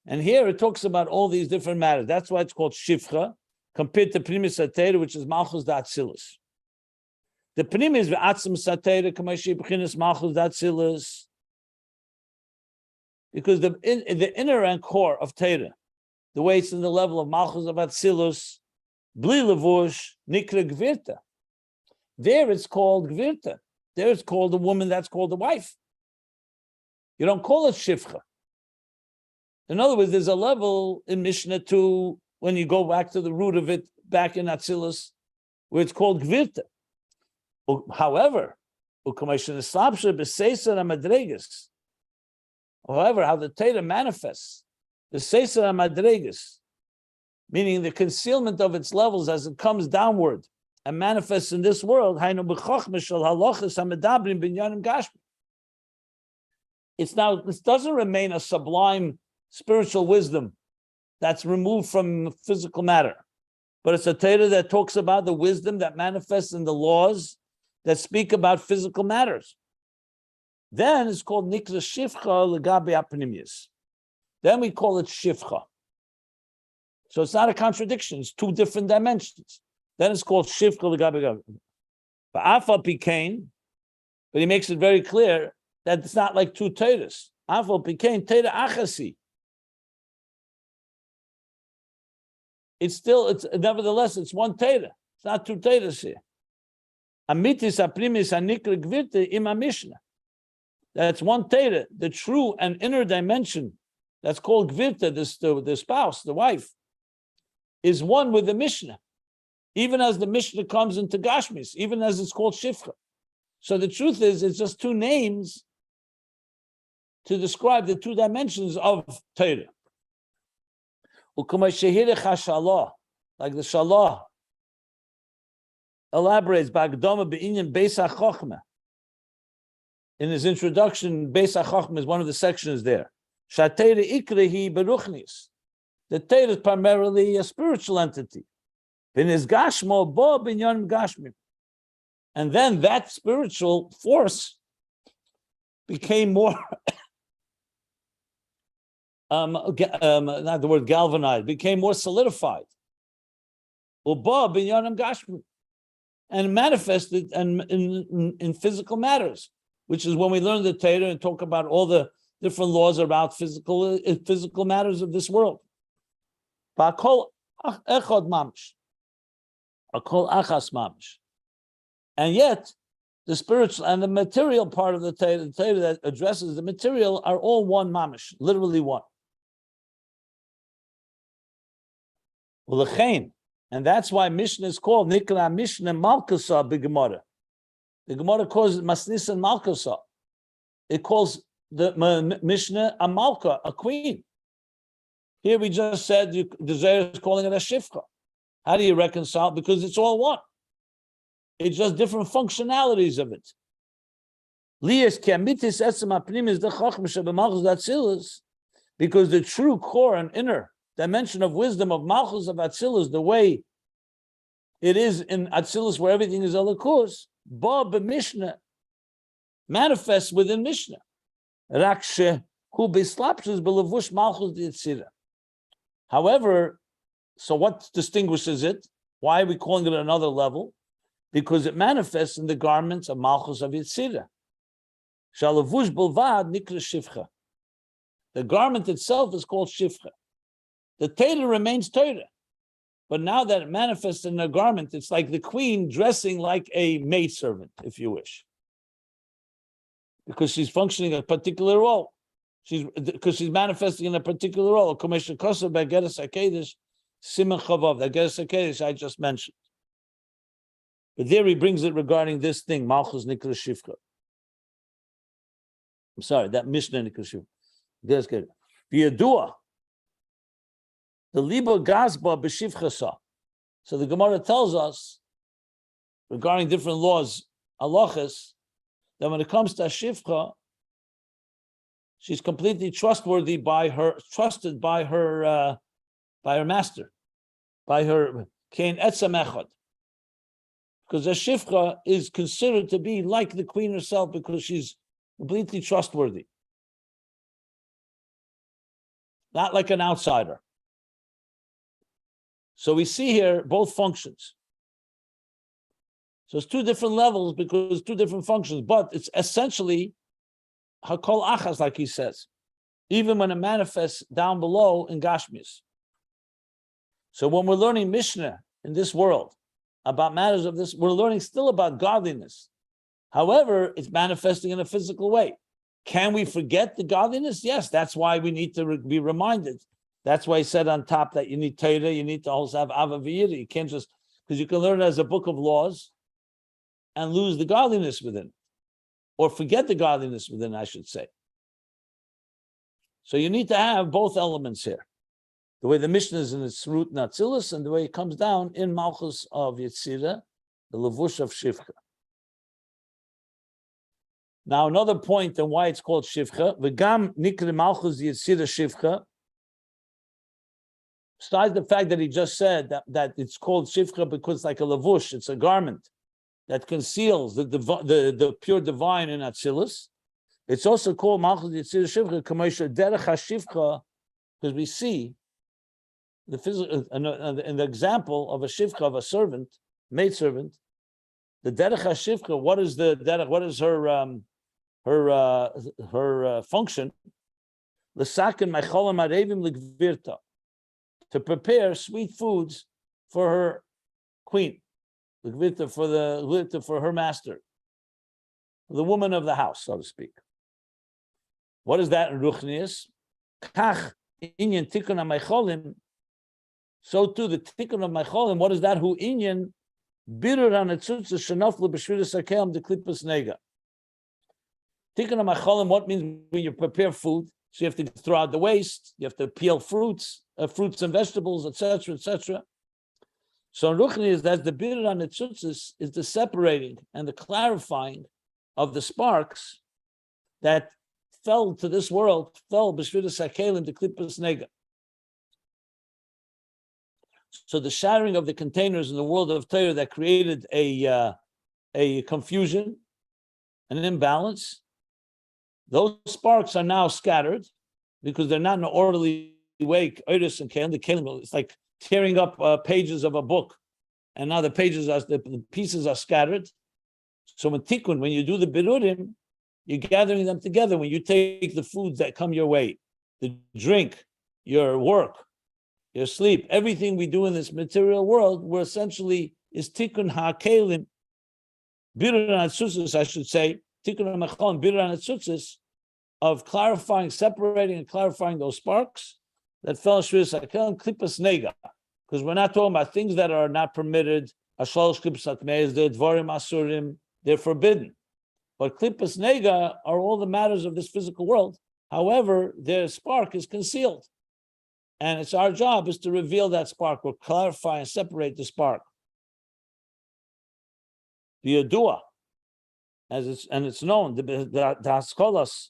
And here it talks about all these different matters. That's why it's called Shifcha, compared to Pnimis HaTeira, which is Malchus of Atzilus. The Pnimis Atzilus HaTeira, Kamashi B'chinas Malchus of Atzilus, because the inner and core of Teira, the way it's in the level of Malchus of Atzilus, Bli Levush, Nikra Gvirta. There it's called Gvirta. There it's called a woman, that's called a wife. You don't call it Shifcha. In other words, there's a level in Mishnah 2, when you go back to the root of it, back in Atzilus, where it's called Gvirta. However, how the Teira manifests, the Seisar HaMadregas, meaning the concealment of its levels as it comes downward and manifests in this world, it's now, this doesn't remain a sublime spiritual wisdom that's removed from physical matter, but it's a Teira that talks about the wisdom that manifests in the laws that speak about physical matters. Then it's called Nikra Shifcha Legabe Apnimius. Then we call it Shifcha. So it's not a contradiction, it's two different dimensions. Then it's called Shifcha Legabe. But Afal Pikain, but he makes it very clear that it's not like two Teiras. Afal Pikain Teira Achasi. It's nevertheless, it's one Teira. It's not two Teiras here. Amitis Aprimis Anikra Gvirte Ima Mishnah. That's one Teira, the true and inner dimension that's called Gvirta, the spouse, the wife, is one with the Mishnah, even as the Mishnah comes into Gashmis, even as it's called Shifcha. So the truth is, it's just two names to describe the two dimensions of Teira. Like the Shalah elaborates, Ba'agdama be'inyan Beis HaChochmah. In his introduction, Beis HaChochmah is one of the sections there. Shatera ikrehi beruchnis. The Teira is primarily a spiritual entity. And then that spiritual force became more, not the word galvanized, became more solidified. And manifested in physical matters, which is when we learn the Torah and talk about all the different laws about physical matters of this world. And yet, the spiritual and the material part of the Torah that addresses the material, are all one mamish, literally one. And that's why Mishnah is called Nikra Mishnah Malchus of Yetzirah. The Gemara calls it Masnis and Malchus. It calls the Mishnah a Malka, a queen. Here we just said the Zohar is calling it a Shifcha. How do you reconcile? Because it's all one. It's just different functionalities of it. Because the true core and inner dimension of wisdom of Malchus of Atzilus, the way it is in Atzilus where everything is Elokus, Bob Mishnah manifests within Mishnah. However, so what distinguishes it? Why are we calling it another level? Because it manifests in the garments of Malchus of Yetzirah. Shalavush Bulvad Nikra Shifcha. The garment itself is called Shifcha. The Torah remains Torah. But now that it manifests in a garment, it's like the queen dressing like a maidservant, if you wish. Because she's functioning a particular role. Because she's manifesting in a particular role. Commissioner Kosev by Geras HaKedesh, Simon Chavav, that Geras HaKedesh I just mentioned. But there he brings it regarding this thing, Malchus Nikra Shifcha. I'm sorry, that Mishnah Nikra Shifcha. Geras HaKedesh. V'yadua, the liba gazba b'shivchasa. So the Gemara tells us, regarding different laws, halachas, that when it comes to shivcha, she's completely trusted by her master, by her kain etzem echad. Because a shivcha is considered to be like the queen herself because she's completely trustworthy. Not like an outsider. So we see here both functions. So it's two different levels because two different functions, but it's essentially hakol achas, like he says, even when it manifests down below in Gashmis. So when we're learning Mishnah in this world about matters of this, we're learning still about godliness. However, it's manifesting in a physical way. Can we forget the godliness? Yes, that's why we need to be reminded. That's why he said on top that you need Torah, you need to also have Ava V'yira. You can't just, because you can learn it as a book of laws and lose the godliness within it, or forget the godliness within, I should say. So you need to have both elements here. The way the Mishnah is in its root in Atzilus, and the way it comes down in Malchus of Yetzirah, the Levush of Shivcha. Now, another point on why it's called Shivcha, V'gam nikre Malchus Yetzirah Shivcha, besides the fact that he just said that it's called Shivcha because it's like a Levush, it's a garment that conceals the pure divine in Atzilus. It's also called Malchus Yetzirah Shivcha, Kamesha Derech HaShivcha, because we see the physical in the example of a shivcha of a servant, maidservant, the derech hashivcha. What is the derech? What is her function? L'saken mecholam arevim l'gvirta, to prepare sweet foods for her queen, l'gvirta for her master, the woman of the house, so to speak. What is that in Ruchnius? Kach inyan tikkun hamecholim. So too the tikkun of mecholim. What is that? Hu inyan birurim etzutzah shenaflu b'shviras hakelim deklipas nega. Tikkun of mecholim. What means when you prepare food? So you have to throw out the waste. You have to peel fruits and vegetables, etc., etc. So in Ruchnius, that's the birurim etzutzah is the separating and the clarifying of the sparks that fell to this world, fell b'shviras hakelim deklipas nega. So the shattering of the containers in the world of Torah that created a confusion, an imbalance, those sparks are now scattered because they're not in an orderly way. Oris and Kalim, the Kalim, it's like tearing up pages of a book, and now the pieces are scattered. So when Tikkun, when you do the Birurim, you're gathering them together. When you take the foods that come your way, the drink, your work, your sleep, everything we do in this material world, we're essentially is tikkun ha'kelim, birurim atzutzis, I should say, tikkun ha'mechon, birurim atzutzis, of clarifying, separating and clarifying those sparks that fell shviras hakelim, klipas nega, because we're not talking about things that are not permitted, ashalosh klipas hatmeis, they're dvarim asurim, they're forbidden. But klipas nega are all the matters of this physical world. However, their spark is concealed. And it's our job is to reveal that spark, or clarify and separate the spark. The Yadua, it's known, the Haskolas,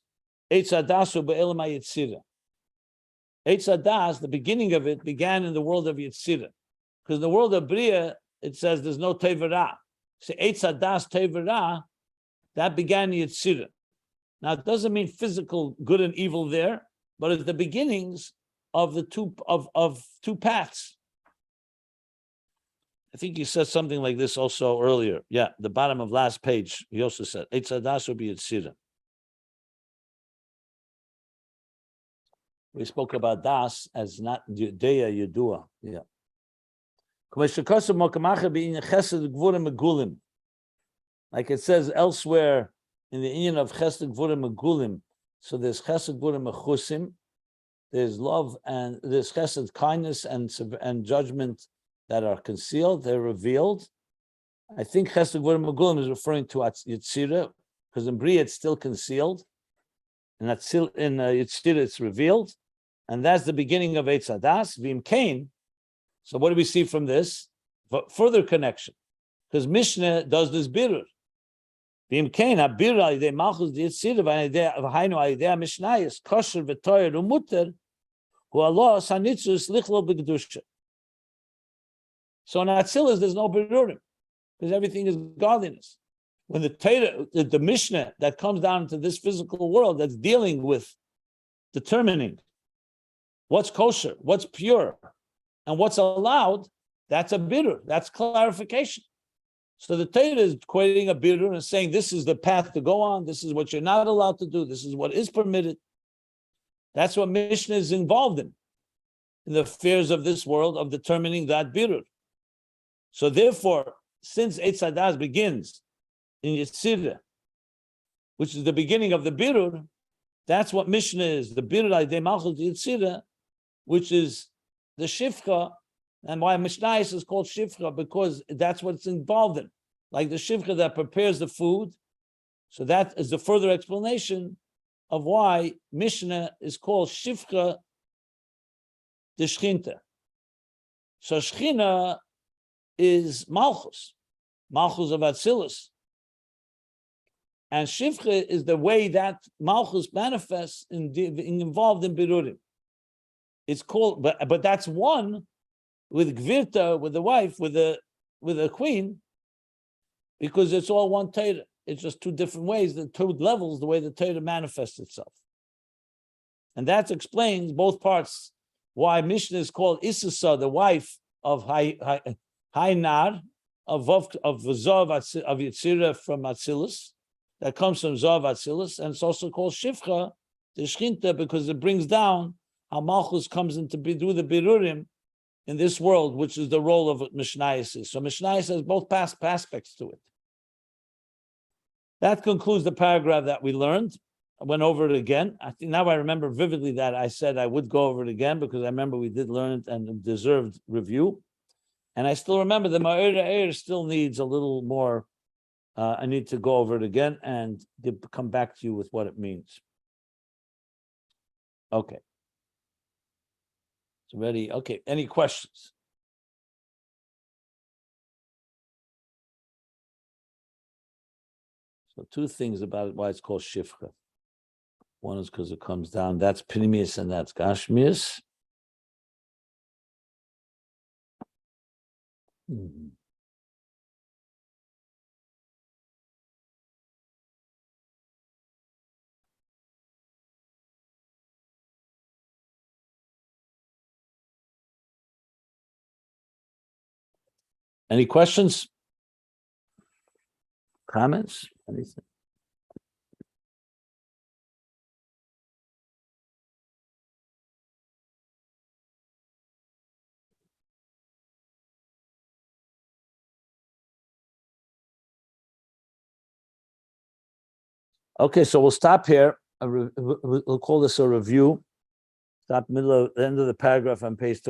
Eitz Hadasu be'elam ha'Yetzirah. Eitz Hadas, the beginning of it, began in the world of Yetzirah. Because in the world of Bria, it says there's no Teverah. So Eitz Hadas Teverah, that began in Yetzirah. Now, it doesn't mean physical good and evil there, but it's the beginnings of the two paths. I think he said something like this also earlier. Yeah, the bottom of last page, he also said, Eitz Hadas will be Yetzirah. We spoke about Das as not Deya Yedua. Yeah. Like it says elsewhere in the Inyan of Chesed Gvurim Megulim. So there's Chesed Gvurim Mechusim. There's love and there's chesed, kindness and judgment that are concealed. They're revealed. I think chesed gvurim megulim is referring to Yetzirah, because in Bria it's still concealed, and in Yetzirah it's revealed. And that's the beginning of Eitz Hadas, V'im Kain. So what do we see from this? Further connection. Because Mishnah does this birur. V'im Kain, ha-birur al-yidei Malchus of Yetzirah, v'hainu al-yidei Mishnayos, kosher v'toyer u'muter, hu Allah sanitzus lichlo b'kedusha. So in Atzilus, there's no Birurim, because everything is godliness. When the Torah, the Mishnah that comes down into this physical world that's dealing with determining what's kosher, what's pure, and what's allowed, that's a birur, that's clarification. So the Torah is creating a birur and saying this is the path to go on, this is what you're not allowed to do, this is what is permitted. That's what Mishnah is involved in the affairs of this world, of determining that birur. So therefore, since Eitz Hadas begins in Yetzirah, which is the beginning of the birur, that's what Mishnah is, the birur al-yidei Malchus of Yetzirah, which is the shifcha, and why Mishnah is called shifcha, because that's what it's involved in. Like the shifcha that prepares the food. So that is the further explanation of why Mishnah is called shifcha de shchinta. So shchina is Malchus of Atzilus. And Shifcha is the way that Malchus manifests involved in Birurim. It's called, but that's one with Gvirta, with the wife, with a queen, because it's all one Torah. It's just two different ways, the two levels, the way the Torah manifests itself. And that explains both parts why Mishnah is called Issasa, the wife of Hainar, of Zav of Yetzirah from Atzilus, that comes from Zav Atzilus, and it's also called Shifcha, the Shchinta, because it brings down how Malchus comes into do the Birurim in this world, which is the role of Mishnayos. So Mishnayos has both aspects to it. That concludes the paragraph that we learned. I went over it again. I think now I remember vividly that I said I would go over it again because I remember we did learn it and it deserved review. And I still remember the Ma'ir still needs a little more. I need to go over it again and come back to you with what it means. Okay. It's ready. Okay. Any questions? So two things about it, why it's called Shifcha. One is because it comes down, that's Pnimius and that's Gashmius. Any questions? Comments? Anything? Okay, so we'll stop here. We'll call this a review. Stop middle of the end of the paragraph on page 30.